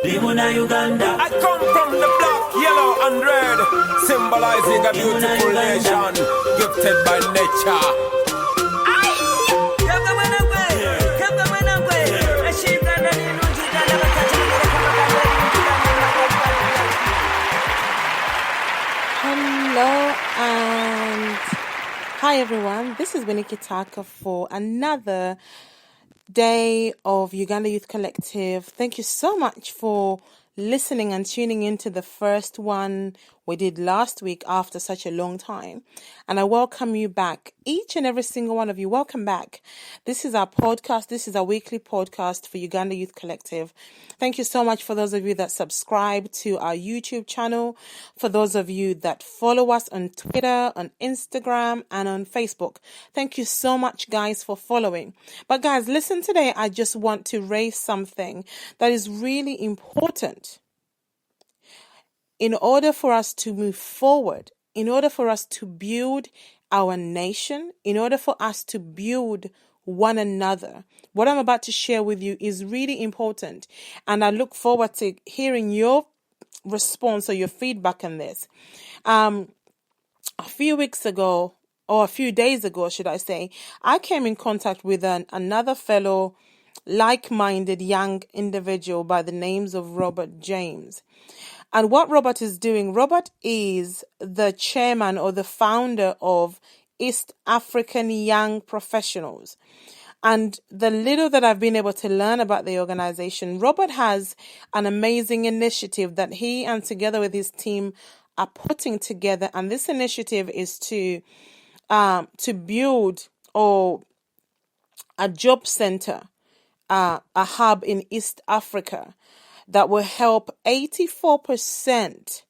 Uganda. I come from the black, yellow and red, symbolizing a beautiful nation, gifted by nature. Hello and hi everyone. This is Winnie Kitaka for another day of Uganda Youth Collective. Thank you so much for listening and tuning into the first one we did last week after such a long time. And I welcome you back, each and every single one of you. Welcome back. This is our podcast. This is our weekly podcast for Uganda Youth Collective. Thank you so much for those of you that subscribe to our YouTube channel, for those of you that follow us on Twitter, on Instagram, and on Facebook. Thank you so much, guys, for following. But guys, listen, today I just want to raise something that is really important. In order for us to move forward, in order for us to build our nation, in order for us to build one another, what I'm about to share with you is really important. And I look forward to hearing your response or your feedback on this. A few weeks ago, or a few days ago, should I say, I came in contact with another fellow like-minded young individual by the names of Robert James. And what Robert is doing, Robert is the chairman or the founder of East African Young Professionals. And the little that I've been able to learn about the organization, Robert has an amazing initiative that he and together with his team are putting together. And this initiative is to build a job center, a hub in East Africa that will help 84%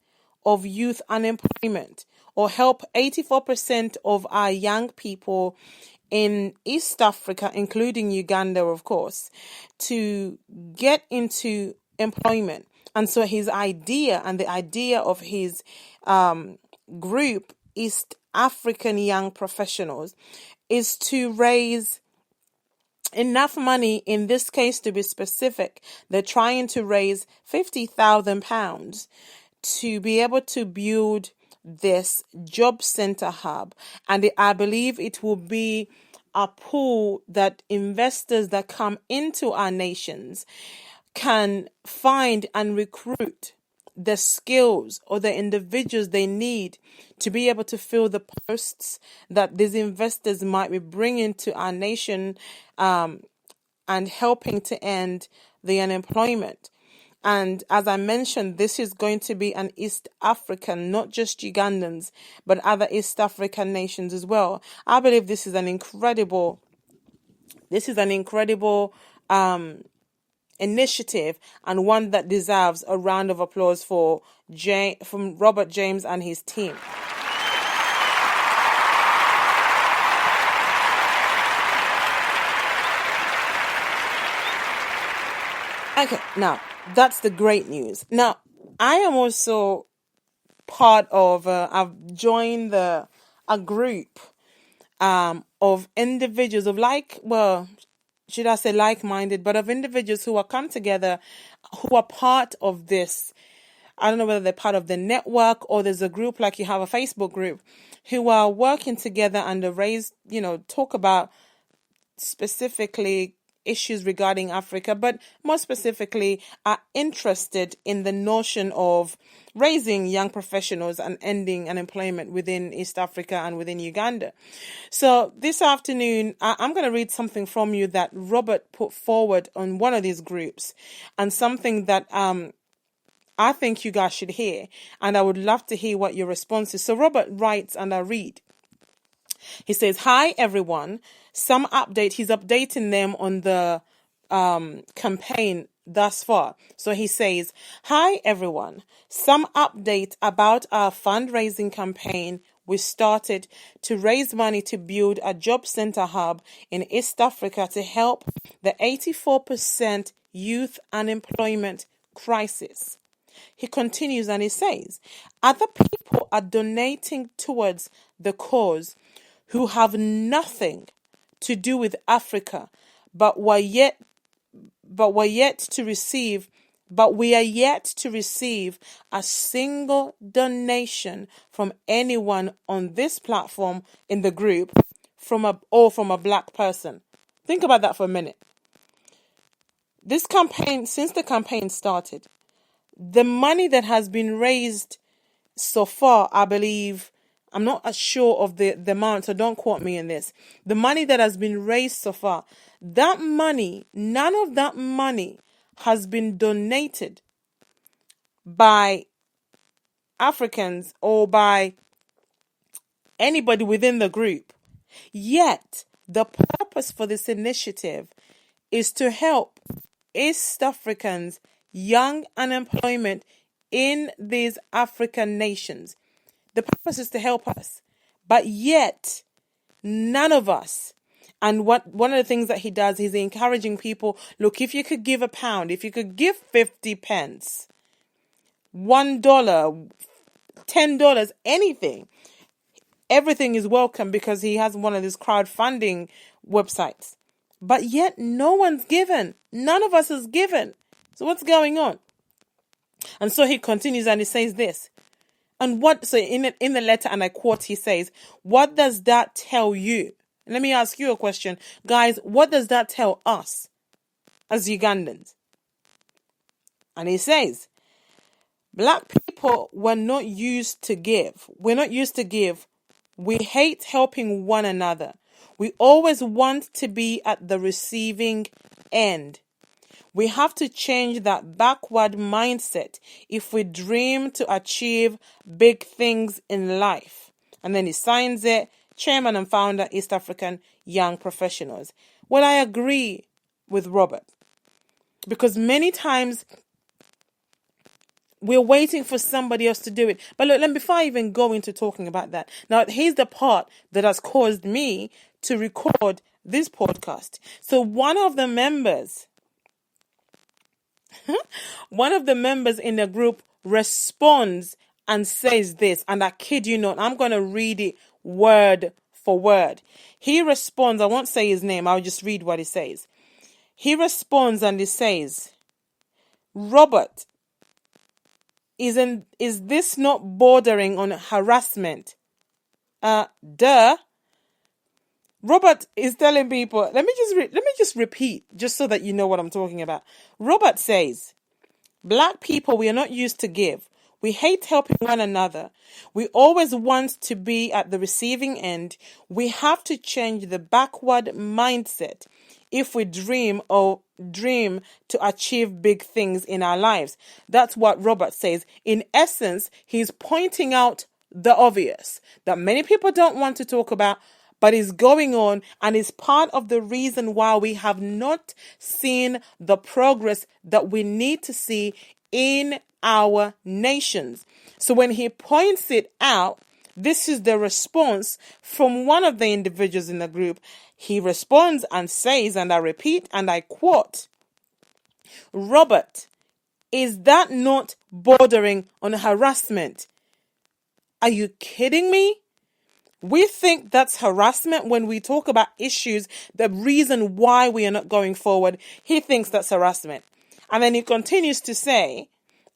of youth unemployment, or help 84% of our young people in East Africa, including Uganda, of course, to get into employment. And so his idea and the idea of his group, East African Young Professionals, is to raise enough money, in this case to be specific, they're trying to raise £50,000 to be able to build this job center hub. And I believe it will be a pool that investors that come into our nations can find and recruit the skills or the individuals they need to be able to fill the posts that these investors might be bringing to our nation, and helping to end the unemployment. And as I mentioned, this is going to be an East African, not just Ugandans, but other East African nations as well. I believe this is an incredible initiative, and one that deserves a round of applause from Robert James and his team. Okay, now that's the great news. Now, I am also part of, I've joined a group of individuals should I say like-minded, but of individuals who are come together, who are part of this. I don't know whether they're part of the network or there's a group like you have a Facebook group, who are working together and talk about specifically issues regarding Africa, but more specifically are interested in the notion of raising young professionals and ending unemployment within East Africa and within Uganda. So this afternoon, I'm going to read something from you that Robert put forward on one of these groups, and something that I think you guys should hear, and I would love to hear what your response is. So Robert writes, and I read. He says, "Hi everyone, some update." He's updating them on the campaign thus far. So he says, "Hi everyone, some update about our fundraising campaign we started to raise money to build a job center hub in East Africa to help the 84% youth unemployment crisis." He continues and he says, "Other people are donating towards the cause who have nothing to do with Africa, but were yet to receive But we are yet to receive a single donation from anyone on this platform in the group from a black person. Think about that for a minute. This campaign, since the campaign started, the money that has been raised so far, I believe, I'm not sure of the amount, so don't quote me in this. The money that has been raised so far, that money, none of that money has been donated by Africans or by anybody within the group. Yet, the purpose for this initiative is to help East Africans' young unemployment in these African nations. The purpose is to help us. But yet, none of us. And one of the things that he does, he's encouraging people, look, if you could give £1, if you could give 50 pence, $1, $10, anything, everything is welcome, because he has one of these crowdfunding websites. But yet no one's given. None of us is given. So what's going on? And so he continues and he says this. And so in the letter, and I quote, he says, what does that tell you? Let me ask you a question. Guys, what does that tell us as Ugandans? And he says, black people were not used to give. We're not used to give. We hate helping one another. We always want to be at the receiving end. We have to change that backward mindset if we dream to achieve big things in life. And then he signs it, Chairman and Founder, East African Young Professionals. Well, I agree with Robert, because many times we're waiting for somebody else to do it. But look, before I even go into talking about that, now here's the part that has caused me to record this podcast. So one of the members in the group responds and says this, and I kid you not, I'm going to read it word for word. He responds, I won't say his name, I'll just read what he says. He responds and he says, Robert, is this not bordering on harassment? Duh. Robert is telling people, let me just repeat, just so that you know what I'm talking about. Robert says, black people, we are not used to give. We hate helping one another. We always want to be at the receiving end. We have to change the backward mindset if we dream to achieve big things in our lives. That's what Robert says. In essence, he's pointing out the obvious that many people don't want to talk about, but is going on and is part of the reason why we have not seen the progress that we need to see in our nations. So when he points it out, this is the response from one of the individuals in the group. He responds and says, and I repeat and I quote, Robert, is that not bordering on harassment? Are you kidding me? We think that's harassment when we talk about issues, the reason why we are not going forward. He thinks that's harassment. And then he continues to say,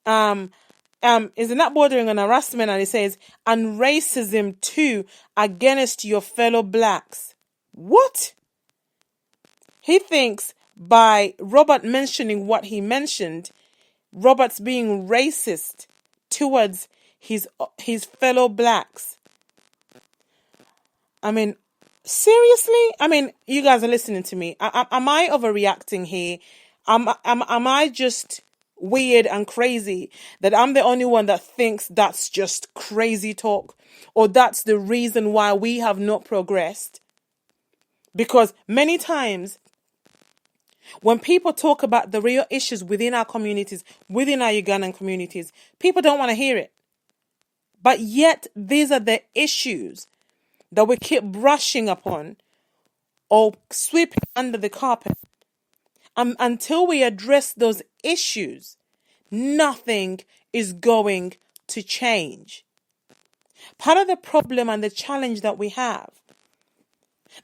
is it not bordering on harassment? And he says, and racism too against your fellow blacks. What? He thinks by Robert mentioning what he mentioned, Robert's being racist towards his fellow blacks. I mean, seriously? I mean, you guys are listening to me. Am I overreacting here? Am I just weird and crazy that I'm the only one that thinks that's just crazy talk, or that's the reason why we have not progressed? Because many times when people talk about the real issues within our communities, within our Ugandan communities, people don't want to hear it. But yet these are the issues that we keep brushing upon or sweeping under the carpet. Until we address those issues, nothing is going to change. Part of the problem and the challenge that we have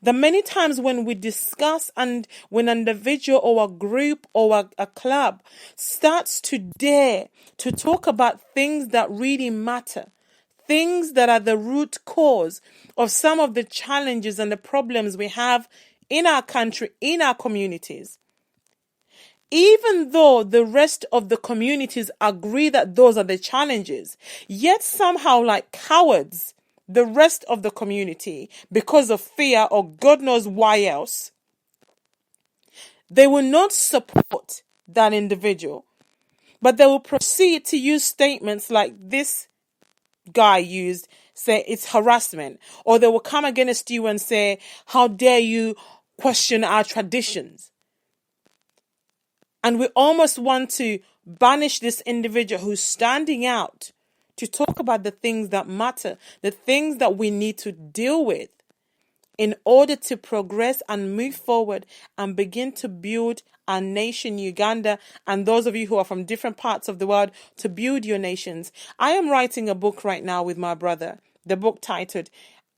The many times when we discuss and when an individual or a group or a club starts to dare to talk about things that really matter, things that are the root cause of some of the challenges and the problems we have in our country, in our communities, even though the rest of the communities agree that those are the challenges, yet somehow, like cowards, the rest of the community, because of fear or God knows why else, they will not support that individual, but they will proceed to use statements like this guy used, say it's harassment, or they will come against you and say, how dare you question our traditions? And we almost want to banish this individual who's standing out to talk about the things that matter, the things that we need to deal with in order to progress and move forward and begin to build our nation, Uganda, and those of you who are from different parts of the world, to build your nations. I am writing a book right now with my brother, the book titled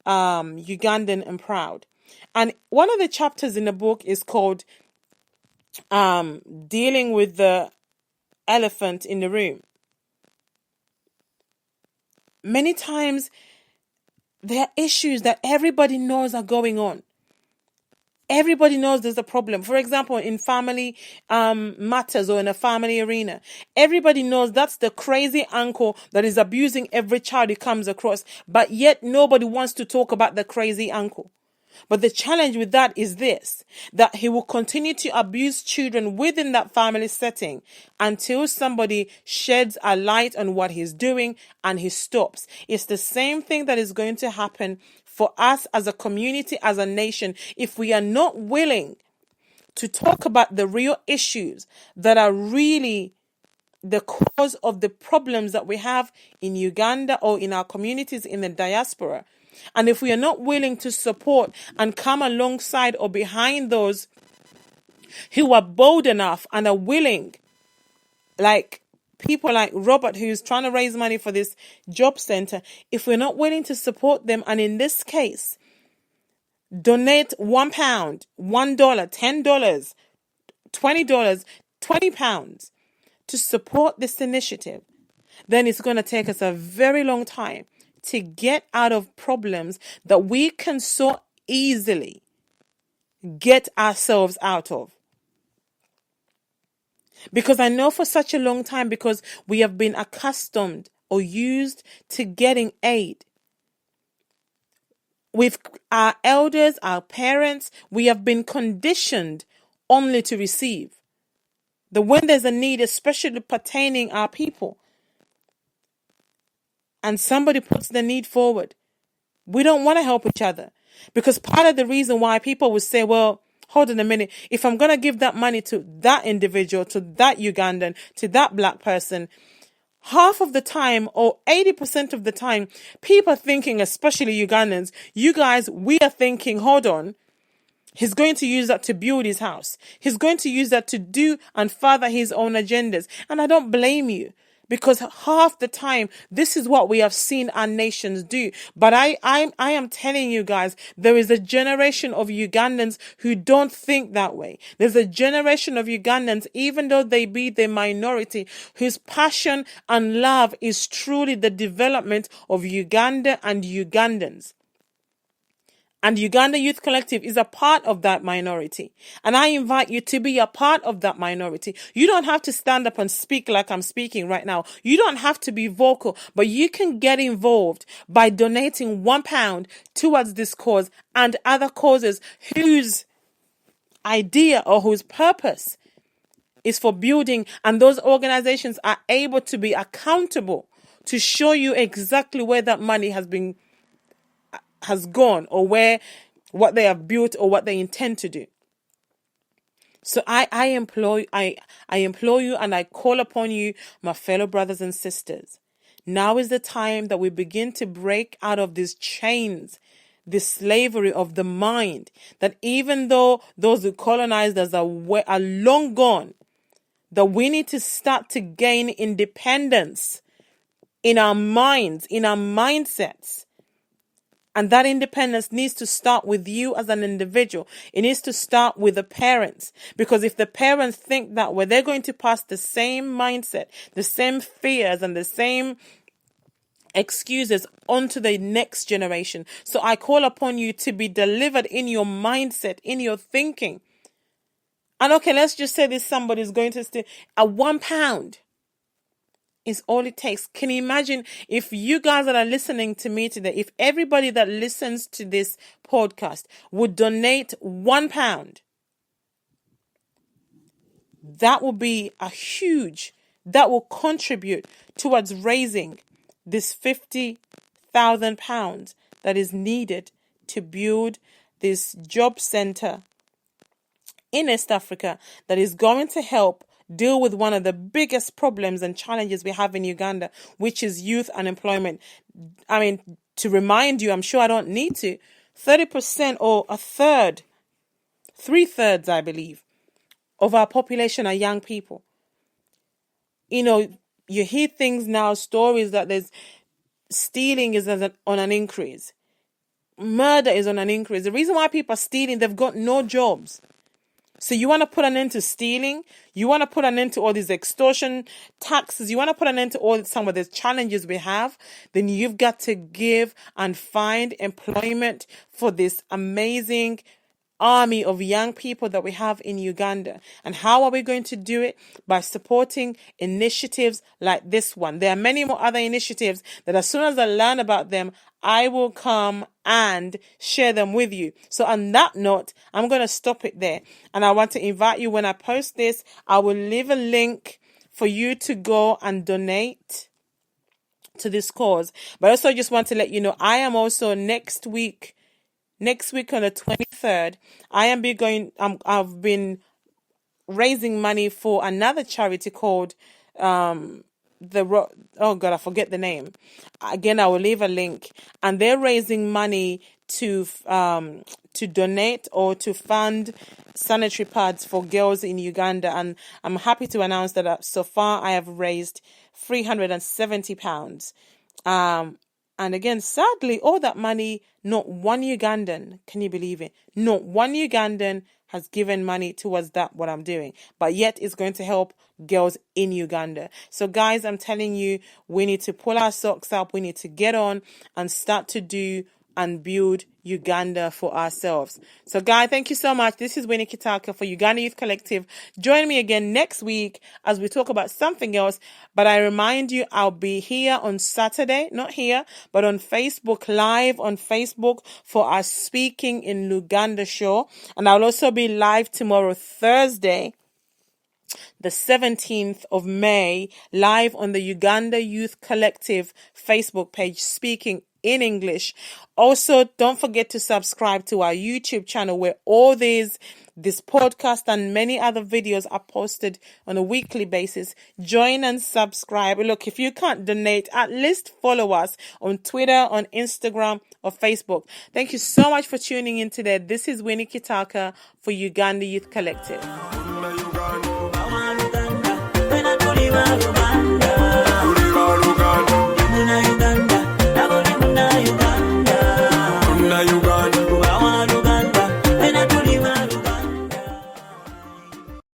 Ugandan and Proud. And one of the chapters in the book is called dealing with the elephant in the room. Many times there are issues that everybody knows are going on. Everybody knows there's a problem. For example, in family matters or in a family arena, everybody knows that's the crazy uncle that is abusing every child he comes across, but yet nobody wants to talk about the crazy uncle. But the challenge with that is this, that he will continue to abuse children within that family setting until somebody sheds a light on what he's doing and he stops. It's the same thing that is going to happen for us as a community, as a nation, if we are not willing to talk about the real issues that are really the cause of the problems that we have in Uganda or in our communities in the diaspora. And if we are not willing to support and come alongside or behind those who are bold enough and are willing, like people like Robert, who's trying to raise money for this job center, if we're not willing to support them, and in this case, donate £1, $1, $10, $20, £20 to support this initiative, then it's going to take us a very long time to get out of problems that we can so easily get ourselves out of. Because I know for such a long time, because we have been accustomed or used to getting aid. With our elders, our parents, we have been conditioned only to receive. That when there's a need, especially pertaining our people, and somebody puts the need forward, we don't want to help each other. Because part of the reason why people would say, well, hold on a minute, if I'm going to give that money to that individual, to that Ugandan, to that black person, half of the time or 80% of the time, people are thinking, especially Ugandans, you guys, we are thinking, hold on, he's going to use that to build his house. He's going to use that to do and further his own agendas. And I don't blame you. Because half the time, this is what we have seen our nations do. But I am telling you guys, there is a generation of Ugandans who don't think that way. There's a generation of Ugandans, even though they be the minority, whose passion and love is truly the development of Uganda and Ugandans. And Uganda Youth Collective is a part of that minority. And I invite you to be a part of that minority. You don't have to stand up and speak like I'm speaking right now. You don't have to be vocal, but you can get involved by donating £1 towards this cause and other causes whose idea or whose purpose is for building, and those organizations are able to be accountable to show you exactly where that money has gone, or what they have built or what they intend to do. So I implore you and I call upon you, my fellow brothers and sisters. Now is the time that we begin to break out of these chains, this slavery of the mind, that even though those who colonized us are long gone, that we need to start to gain independence in our minds, in our mindsets, And that independence needs to start with you as an individual. It needs to start with the parents. Because if the parents think that way, they're going to pass the same mindset, the same fears, and the same excuses onto the next generation. So I call upon you to be delivered in your mindset, in your thinking. And okay, let's just say this somebody's going to steal £1 is all it takes. Can you imagine if you guys that are listening to me today, if everybody that listens to this podcast would donate £1, that will be that will contribute towards raising this £50,000 that is needed to build this job center in East Africa that is going to help deal with one of the biggest problems and challenges we have in Uganda, which is youth unemployment. I mean, to remind you, I'm sure I don't need to, 30% or a third, 3/3, I believe, of our population are young people. You know, you hear things now, stories that there's stealing is on an increase. Murder is on an increase. The reason why people are stealing, they've got no jobs. So you want to put an end to stealing? You want to put an end to all these extortion taxes? You want to put an end to all some of the challenges we have? Then you've got to give and find employment for this amazing army of young people that we have in Uganda. And how are we going to do it? By supporting initiatives like this one. There are many more other initiatives that as soon as I learn about them, I will come and share them with you. So on that note, I'm going to stop it there. And I want to invite you, when I post this, I will leave a link for you to go and donate to this cause. But also just want to let you know, I am also next week on the 23rd, I've been raising money for another charity called I forget the name. Again, I will leave a link, and they're raising money to donate or to fund sanitary pads for girls in Uganda. And I'm happy to announce that so far I have raised £370. And again, sadly, all that money, not one Ugandan, can you believe it? Not one Ugandan has given money towards what I'm doing. But yet it's going to help girls in Uganda. So guys, I'm telling you, we need to pull our socks up. We need to get on and start to do and build Uganda for ourselves. So guys, thank you so much. This is Winnie Kitaka for Uganda Youth Collective. Join me again next week as we talk about something else. But I remind you, I'll be here on Saturday, not here, but on Facebook, live on Facebook for our Speaking in Luganda show. And I'll also be live tomorrow, Thursday, the 17th of May, live on the Uganda Youth Collective Facebook page, speaking in English. Also, don't forget to subscribe to our YouTube channel where all this podcast and many other videos are posted on a weekly basis. Join and subscribe. Look, if you can't donate, at least follow us on Twitter, on Instagram, or Facebook. Thank you so much for tuning in today. This is Winnie Kitaka for Uganda Youth Collective.